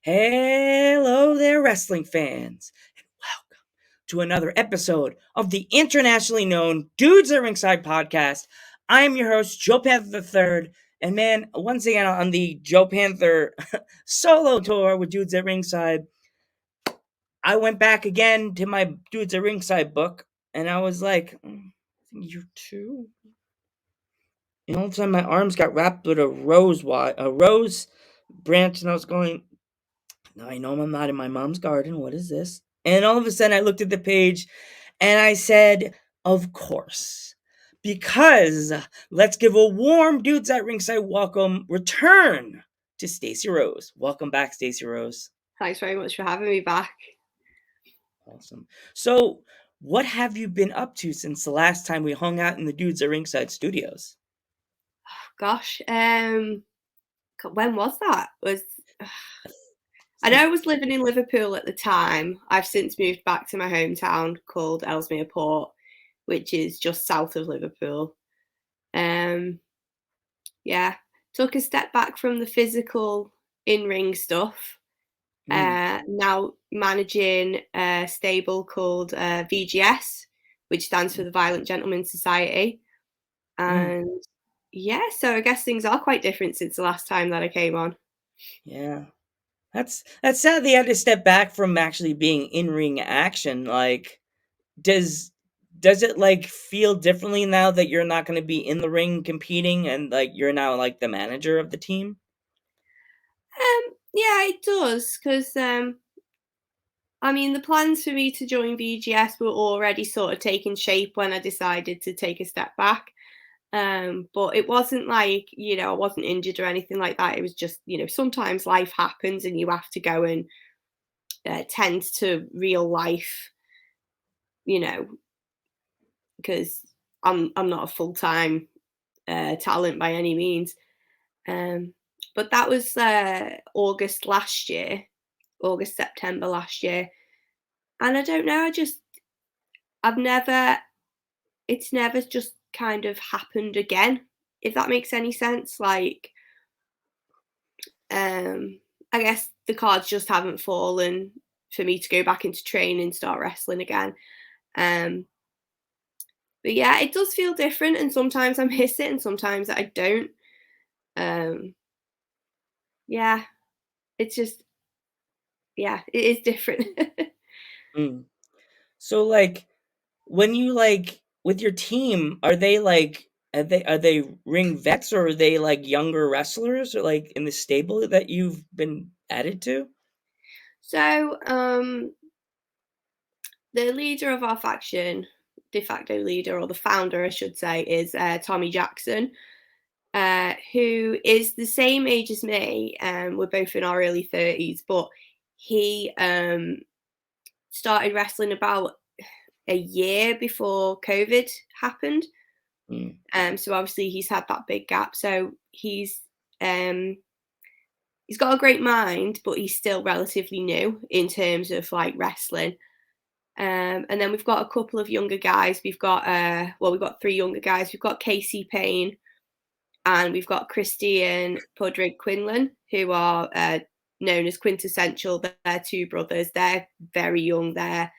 Hello there, wrestling fans, and welcome to another episode of the internationally known Dudes at Ringside podcast. I am your host, Joe Panther III, and man, once again on the Joe Panther solo tour with Dudes at Ringside, I went back again to my Dudes at Ringside book, and I was like, "You're two." And all of a sudden, my arms got wrapped with a rose branch, and I was going, now I know I'm not in my mom's garden. What is this? And all of a sudden, I looked at the page and I said, of course. Because let's give a warm Dudes at Ringside welcome return to Stacey Rose. Welcome back, Stacey Rose. Thanks very much for having me back. Awesome. So, what have you been up to since the last time we hung out in the Dudes at Ringside studios? Gosh, when was that? I know I was living in Liverpool at the time. I've since moved back to my hometown called Ellesmere Port, which is just south of Liverpool. Took a step back from the physical in-ring stuff. Now managing a stable called VGS, which stands for the Violent Gentleman Society. And so I guess things are quite different since the last time that I came on. Yeah. That's sad they had to step back from actually being in-ring action. Like, does it like feel differently now that you're not going to be in the ring competing and like you're now like the manager of the team? Yeah, it does, because I mean, the plans for me to join VGS were already sort of taking shape when I decided to take a step back. But it wasn't like, I wasn't injured or anything like that. It was just, sometimes life happens and you have to go and tend to real life, because I'm not a full-time talent by any means. But that was August, September last year. And I don't know, it's never just kind of happened again, if that makes any sense. Like, I guess the cards just haven't fallen for me to go back into training, start wrestling again. But yeah, it does feel different, and sometimes I miss it and sometimes I don't. Yeah, it's just, it is different. So like when you like with your team, are they like are they ring vets or are they like younger wrestlers or like in the stable that you've been added to? So, the leader of our faction, de facto leader, or the founder, I should say, is Tommy Jackson, who is the same age as me. We're both in our early 30s, but he started wrestling about a year before COVID happened. So obviously he's had that big gap. So he's got a great mind, but he's still relatively new in terms of like wrestling. And then we've got a couple of younger guys. We've got three younger guys. We've got Casey Payne and we've got Christy and Pudrig Quinlan, who are known as Quintessential. They're two brothers. They're very young. They're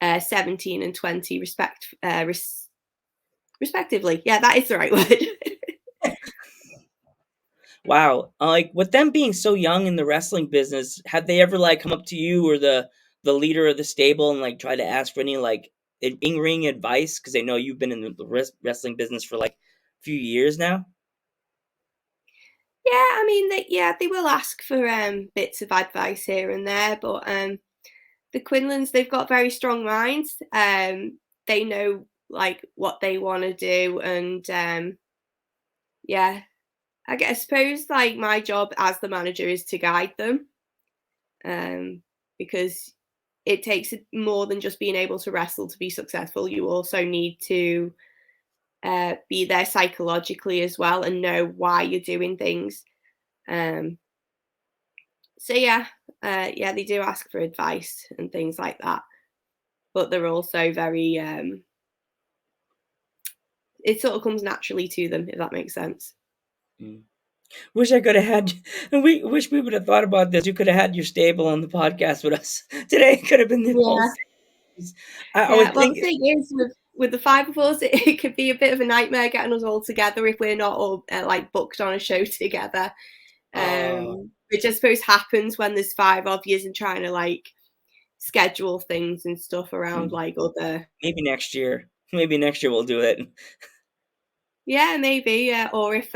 17 and 20 respectively. Yeah, that is the right word. Wow. Like with them being so young in the wrestling business, have they ever like come up to you or the leader of the stable and like try to ask for any like in-ring advice because they know you've been in the wrestling business for like a few years now? Yeah, I mean, they will ask for bits of advice here and there, but the Quinlans, they've got very strong minds. They know like what they want to do, and yeah, I suppose like my job as the manager is to guide them, because it takes more than just being able to wrestle to be successful. You also need to be there psychologically as well and know why you're doing things. So they do ask for advice and things like that, but they're also very it sort of comes naturally to them, if that makes sense. Wish I could have had. We wish we would have thought about this. You could have had your stable on the podcast with us today. It could have been the whole Yeah. series. I Yeah, would well, think. the thing is, with the five of us, it could be a bit of a nightmare getting us all together if we're not all like booked on a show together. Uh, It just suppose happens when there's five of you and trying to like schedule things and stuff around like other. maybe next year. Maybe next year we'll do it. Yeah, maybe. Yeah, or if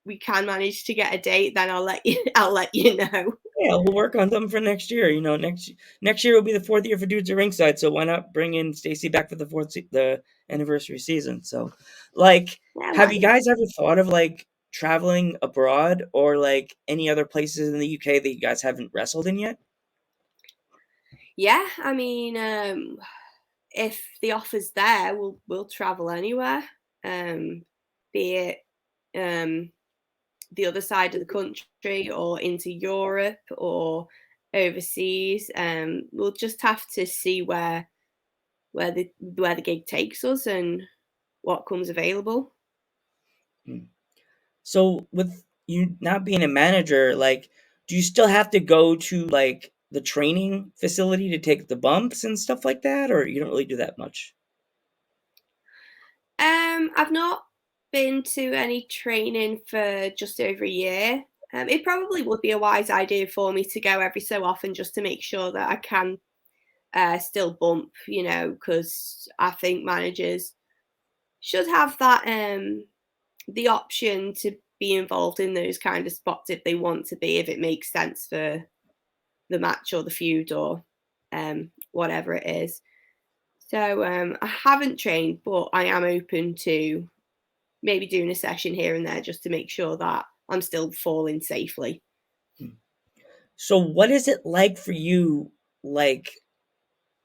we can manage to get a date, then I'll let you. I'll let you know. Yeah, we'll work on something for next year. You know, next year will be the fourth year for Dudes at Ringside. So why not bring in Stacey back for the anniversary season? So, like, Yeah, have why you not? guys ever thought of like traveling abroad or like any other places in the UK that you guys haven't wrestled in yet? Yeah, I mean, if the offer's there, we'll travel anywhere. Be it um the other side of the country or into Europe or overseas. We'll just have to see where the gig takes us and what comes available. Hmm. So with you not being a manager, like, do you still have to go to like the training facility to take the bumps and stuff like that, or you don't really do that much? I've not been to any training for just over a year. It probably would be a wise idea for me to go every so often just to make sure that I can still bump, because I think managers should have that the option to be involved in those kind of spots if they want to be, if it makes sense for the match or the feud or whatever it is. So I haven't trained, but I am open to maybe doing a session here and there just to make sure that I'm still falling safely. Hmm. So what is it like for you, like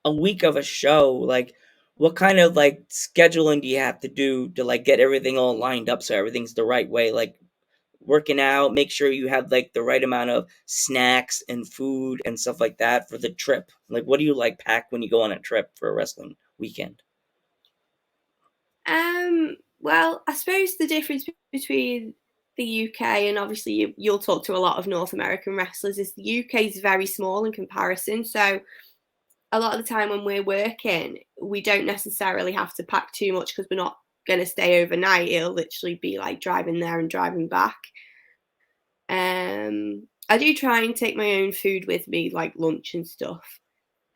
a week of a show? Like, what kind of like scheduling do you have to do to like get everything all lined up so everything's the right way? Like working out, make sure you have like the right amount of snacks and food and stuff like that for the trip. Like, what do you like pack when you go on a trip for a wrestling weekend? Well, I suppose the difference between the UK and obviously you'll talk to a lot of North American wrestlers is the UK is very small in comparison. So a lot of the time when we're working, we don't necessarily have to pack too much because we're not going to stay overnight. It'll literally be like driving there and driving back. I do try and take my own food with me, like lunch and stuff.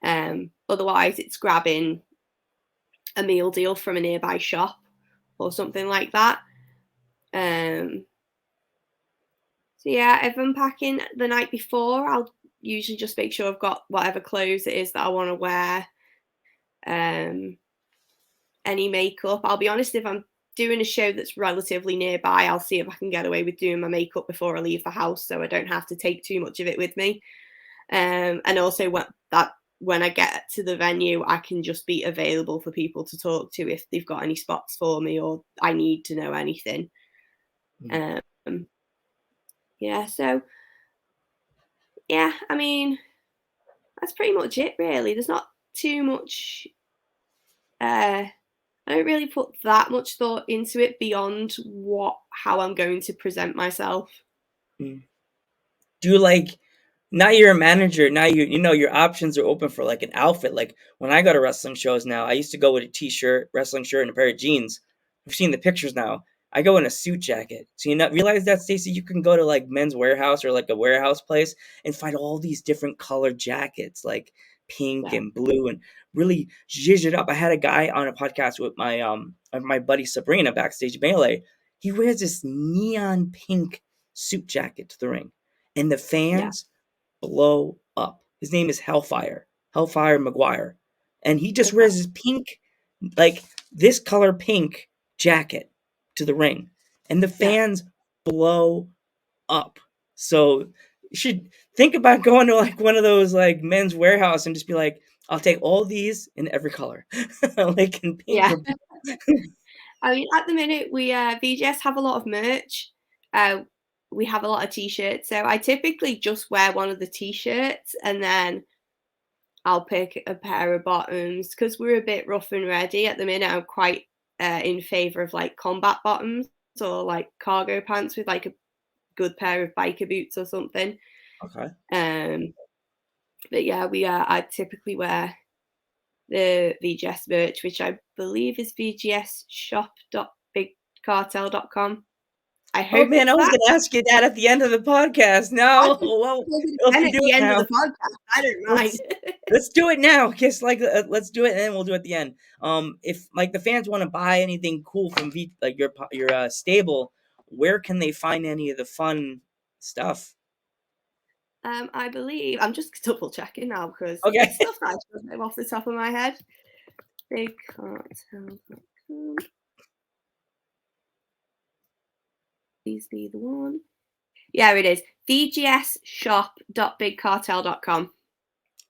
Otherwise, it's grabbing a meal deal from a nearby shop or something like that. Um, so yeah, if I'm packing the night before, I'll usually just make sure I've got whatever clothes it is that I want to wear. Um, any makeup. I'll be honest, if I'm doing a show that's relatively nearby, I'll see if I can get away with doing my makeup before I leave the house so I don't have to take too much of it with me. And also when I get to the venue, I can just be available for people to talk to if they've got any spots for me or I need to know anything. Mm, Um, yeah, so yeah, I mean, that's pretty much it really. There's not too much I don't really put that much thought into it beyond how I'm going to present myself. mm. Do you like now you're a manager, now you know your options are open for like an outfit. Like when I go to wrestling shows now, I used to go with a t-shirt, wrestling shirt, and a pair of jeans. I've seen the pictures now. I go in a suit jacket. So you not realize that, Stacey, you can go to like Men's Warehouse or like a warehouse place and find all these different colored jackets, like pink Yeah, and blue, and really zhizh it up. I had a guy on a podcast with my buddy Sabrina backstage melee. He wears this neon pink suit jacket to the ring, and the yeah, fans blow up. His name is Hellfire McGuire, and he just okay, wears his pink, like this color pink jacket to the ring, and the yeah, fans blow up. So you should think about going to like one of those like Men's Warehouse and just be like, I'll take all these in every color, like in pink yeah. or I mean, at the minute, we VGS have a lot of merch. We have a lot of t-shirts, so I typically just wear one of the t-shirts and then I'll pick a pair of bottoms because we're a bit rough and ready at the minute. I'm quite in favor of like combat bottoms or like cargo pants with like good pair of biker boots or something. Okay. But yeah, I typically wear the VGS merch, which I believe is vgsshop.bigcartel.com. I Oh hope man, I it's was that. gonna ask you that at the end of the podcast. I No, can well, plug it we'll have again to at do the it end of the now. podcast. I don't mind. Let's do it now. Guess let's do it, and then we'll do it at the end. If like the fans want to buy anything cool from like your stable, where can they find any of the fun stuff? I believe I'm just double checking now because Okay. it's stuff that I just know off the top of my head. Bigcartel.com. Please be the one. Yeah, it is. vgsshop.bigcartel.com.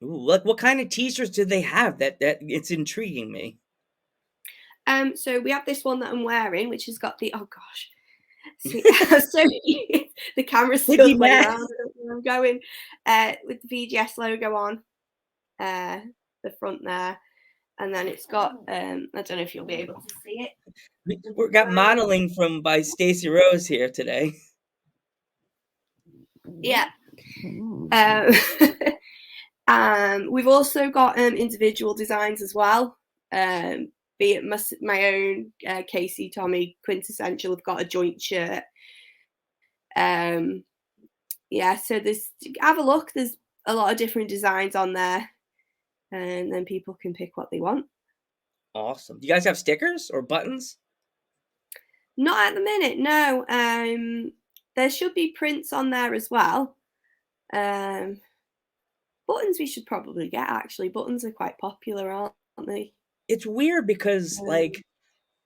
Ooh, what kind of t-shirts do they have? That it's intriguing me. So we have this one that I'm wearing, which has got the oh gosh. See, so the camera's still Piggy playing Mac. around. I don't know where I'm going. With the VGS logo on the front there, and then it's got I don't know if you'll be able to see it. We got modeling from by Stacey Rose here today. Yeah. We've also got individual designs as well. Be it my own Casey Tommy quintessential. I've got a joint shirt. Yeah, so have a look. There's a lot of different designs on there, and then people can pick what they want. Awesome. Do you guys have stickers or buttons? Not at the minute, no. There should be prints on there as well. Buttons we should probably get actually. Buttons are quite popular, aren't they? It's weird because like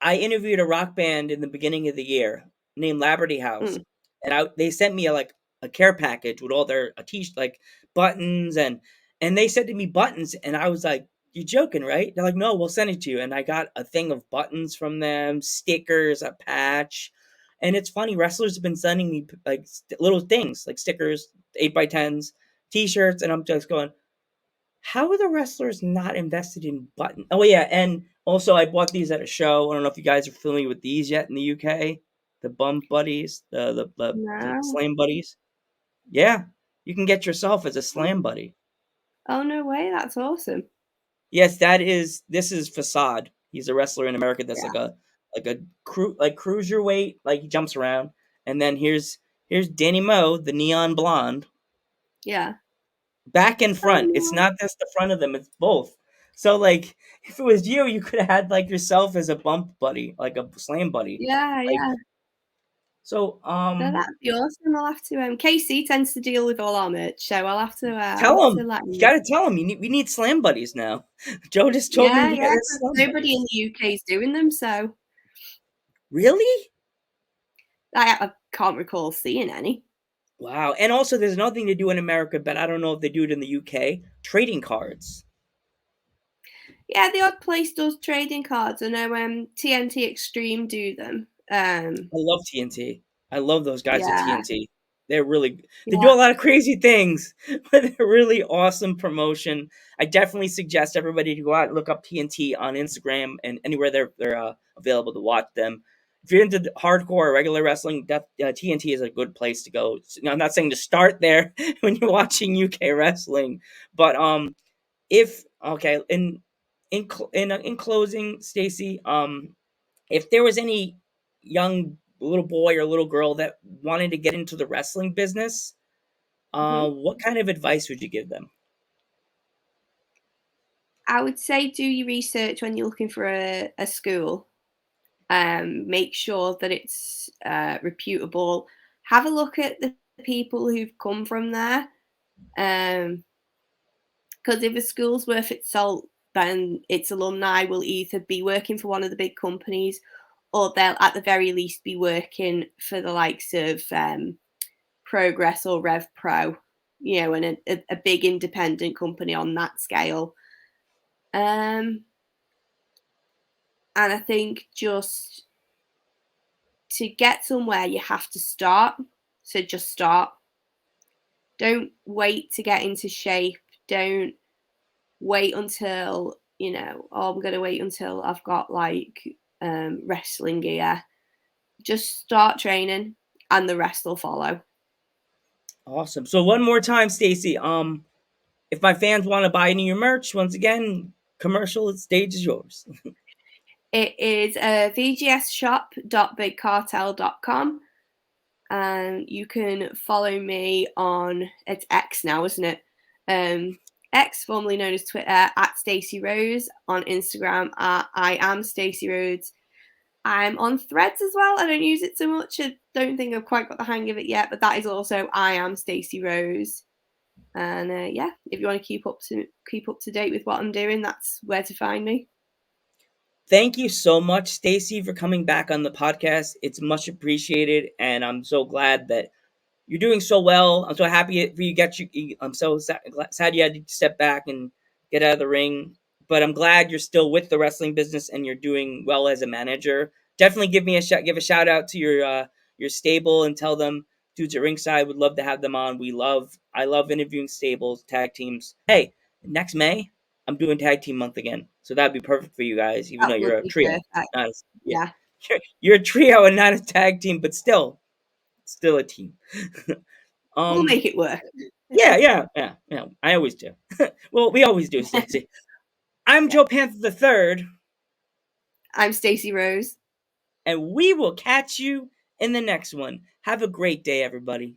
I interviewed a rock band in the beginning of the year named Labradee House, Mm, and they sent me a care package with all their like buttons and they said to me buttons, and I was like, "You're joking, right?" They're like, "No, we'll send it to you." And I got a thing of buttons from them, stickers, a patch, and it's funny. Wrestlers have been sending me like little things like stickers, 8x10s, T-shirts, and I'm just going, how are the wrestlers not invested in button? Oh yeah, and also I bought these at a show. I don't know if you guys are familiar with these yet in the UK. The bum buddies, the no. slam buddies. Yeah, you can get yourself as a slam buddy. Oh no way! That's awesome. Yes, this is Facade. He's a wrestler in America that's Yeah, like a cruiserweight, like he jumps around. And then here's Danny Moe, the neon blonde. yeah. Back and Oh front. It's no. not just the front of them, it's both. So like if it was you, you could have had like yourself as a bump buddy, like a slam buddy. Yeah, Like yeah. so No, that'd be awesome. I'll have to. Casey tends to deal with all our merch, so I'll have tell to him. let You him. gotta tell him we need slam buddies now. Joe just told me Yeah, we yeah. got 'Cause slam nobody in buddies. the UK is doing them, so Really? I can't recall seeing any. Wow. And also there's nothing to do in America, but I don't know if they do it in the UK. Trading cards. Yeah, the odd place does trading cards. I know TNT Extreme do them. I love TNT. I love those guys at Yeah, TNT. They're really they do yeah, a lot of crazy things, but they're really awesome promotion. I definitely suggest everybody to go out and look up TNT on Instagram and anywhere they're available to watch them. If you're into hardcore or regular wrestling, TNT is a good place to go. I'm not saying to start there when you're watching UK wrestling, but if okay, in closing, Stacey, if there was any young little boy or little girl that wanted to get into the wrestling business, hmm what kind of advice would you give them? I would say do your research when you're looking for a school. Make sure that it's reputable. Have a look at the people who've come from there. Because if a school's worth its salt, then its alumni will either be working for one of the big companies or they'll at the very least be working for the likes of Progress or Rev Pro, and a big independent company on that scale. Um, and I think just to get somewhere, you have to start. So just start. Don't wait to get into shape. Don't wait until, oh, I'm going to wait until I've got like wrestling gear. Just start training and the rest will follow. Awesome. So one more time, Stacey. If my fans want to buy any of your merch, once again, commercial stage is yours. It is vgsshop.bigcartel.com. And you can follow me on, it's X now, isn't it? X, formerly known as Twitter, at Stacey Rose, on Instagram at I am Stacey Rhodes. I'm on Threads as well. I don't use it so much. I don't think I've quite got the hang of it yet, but that is also I am Stacey Rose. And yeah, if you want to keep up to date with what I'm doing, that's where to find me. Thank you so much, Stacey, for coming back on the podcast. It's much appreciated, and I'm so glad that you're doing so well. I'm so happy for you. I'm so sad you had to step back and get out of the ring, but I'm glad you're still with the wrestling business and you're doing well as a manager. Definitely give a shout out to your stable and tell them dudes at Ringside would love to have them on. I love interviewing stables, tag teams. Hey, next May I'm doing tag team month again, so that'd be perfect for you guys. Even though That you're would a be trio, perfect. not a, yeah, Yeah. you're a trio and not a tag team, but still a team. We'll um, make it work. yeah. I always do. Well, we always do, Stacey. I'm Yeah. Joe Panther the Third, I'm Stacey Rose. and we will catch you in the next one. Have a great day, everybody.